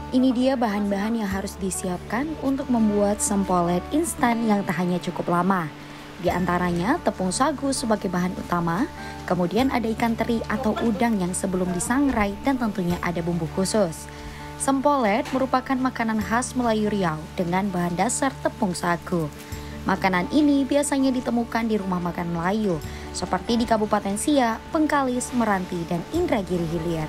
Ini dia bahan-bahan yang harus disiapkan untuk membuat sempolet instan yang tak hanya cukup lama. Di antaranya tepung sagu sebagai bahan utama, kemudian ada ikan teri atau udang yang sebelum disangrai dan tentunya ada bumbu khusus. Sempolet merupakan makanan khas Melayu Riau dengan bahan dasar tepung sagu. Makanan ini biasanya ditemukan di rumah makan Melayu seperti di Kabupaten Siak, Bengkalis, Meranti, dan Indragiri Hilir.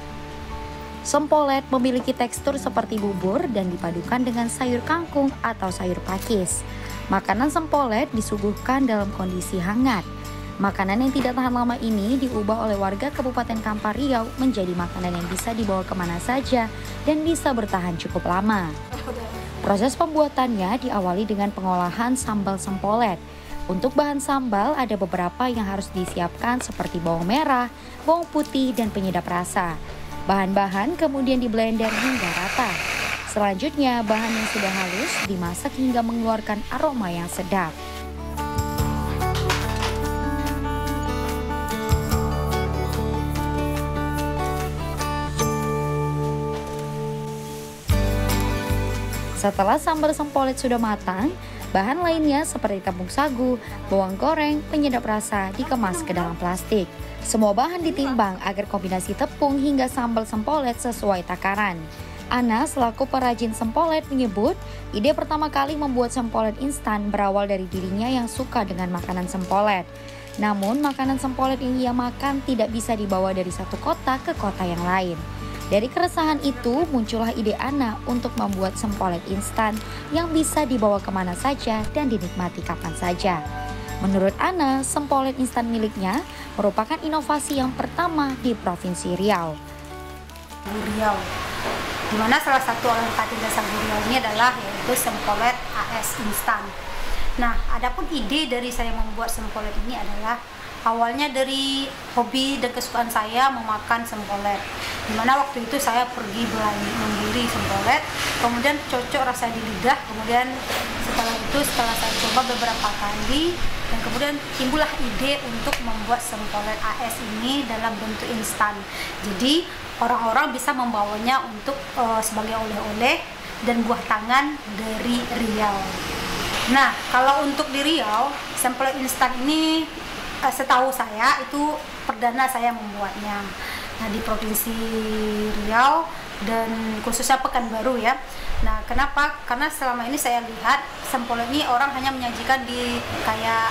Sempolet memiliki tekstur seperti bubur dan dipadukan dengan sayur kangkung atau sayur pakis. Makanan sempolet disuguhkan dalam kondisi hangat. Makanan yang tidak tahan lama ini diubah oleh warga Kabupaten Kampar Riau menjadi makanan yang bisa dibawa kemana saja dan bisa bertahan cukup lama. Proses pembuatannya diawali dengan pengolahan sambal sempolet. Untuk bahan sambal ada beberapa yang harus disiapkan seperti bawang merah, bawang putih, dan penyedap rasa. Bahan-bahan kemudian diblender hingga rata. Selanjutnya, bahan yang sudah halus dimasak hingga mengeluarkan aroma yang sedap. Setelah sambal sempolet sudah matang, bahan lainnya seperti tepung sagu, bawang goreng, penyedap rasa dikemas ke dalam plastik. Semua bahan ditimbang agar kombinasi tepung hingga sambal sempolet sesuai takaran. Ana selaku perajin sempolet menyebut, ide pertama kali membuat sempolet instan berawal dari dirinya yang suka dengan makanan sempolet. Namun makanan sempolet yang ia makan tidak bisa dibawa dari satu kota ke kota yang lain. Dari keresahan itu muncullah ide Ana untuk membuat sempolet instan yang bisa dibawa kemana saja dan dinikmati kapan saja. Menurut Ana, sempolet instan miliknya merupakan inovasi yang pertama di Provinsi Riau. Di mana salah satu alternatif dasar Riau ini adalah yaitu sempolet AS instan. Nah, adapun ide dari saya membuat sempolet ini adalah awalnya dari hobi dan kesukaan saya memakan sempolet. Dimana waktu itu saya pergi membeli sempolet, kemudian cocok rasa di lidah, kemudian setelah saya coba beberapa kali, dan kemudian timbullah ide untuk membuat sempolet AS ini dalam bentuk instan. Jadi orang-orang bisa membawanya untuk sebagai oleh-oleh dan buah tangan dari Riau. Nah, kalau untuk di Riau, sempolet instan ini setahu saya itu perdana saya membuatnya. Nah, di Provinsi Riau dan khususnya Pekanbaru ya. Nah, kenapa? Karena selama ini saya lihat sempolet ini orang hanya menyajikan di kayak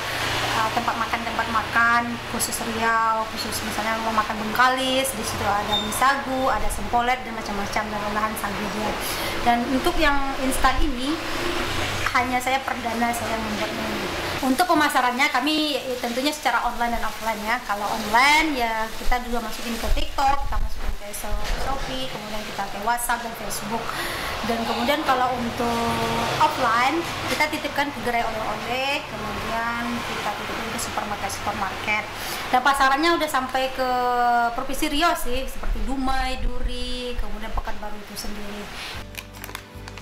tempat makan khusus Riau, khusus misalnya rumah makan Bengkalis, di situ ada mie sagu, ada sempolet dan macam-macam dan olahan sagunya. Dan untuk yang instan ini hanya saya perdana saya membuatnya. Untuk pemasarannya kami tentunya secara online dan offline ya. Kalau online ya kita juga masukin ke TikTok, kita masukin ke Shopee, kemudian kita ke WhatsApp dan Facebook. Dan kemudian kalau untuk offline kita titipkan ke gerai oleh-oleh, kemudian kita titipkan ke supermarket. Dan pasarannya udah sampai ke Provinsi Riau sih, seperti Dumai, Duri, kemudian Pekanbaru itu sendiri.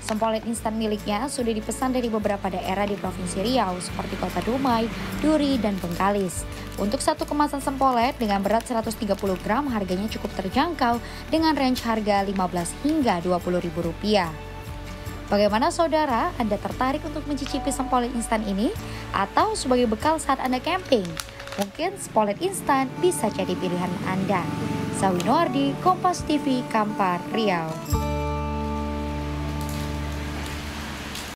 Sempolet instan miliknya sudah dipesan dari beberapa daerah di Provinsi Riau seperti Kota Dumai, Duri, dan Bengkalis. Untuk satu kemasan sempolet dengan berat 130 gram harganya cukup terjangkau dengan range harga 15 hingga 20 ribu rupiah. Bagaimana saudara, Anda tertarik untuk mencicipi sempolet instan ini? Atau sebagai bekal saat Anda camping? Mungkin sempolet instan bisa jadi pilihan Anda. Sawinoardi, Kompas TV, Kampar, Riau.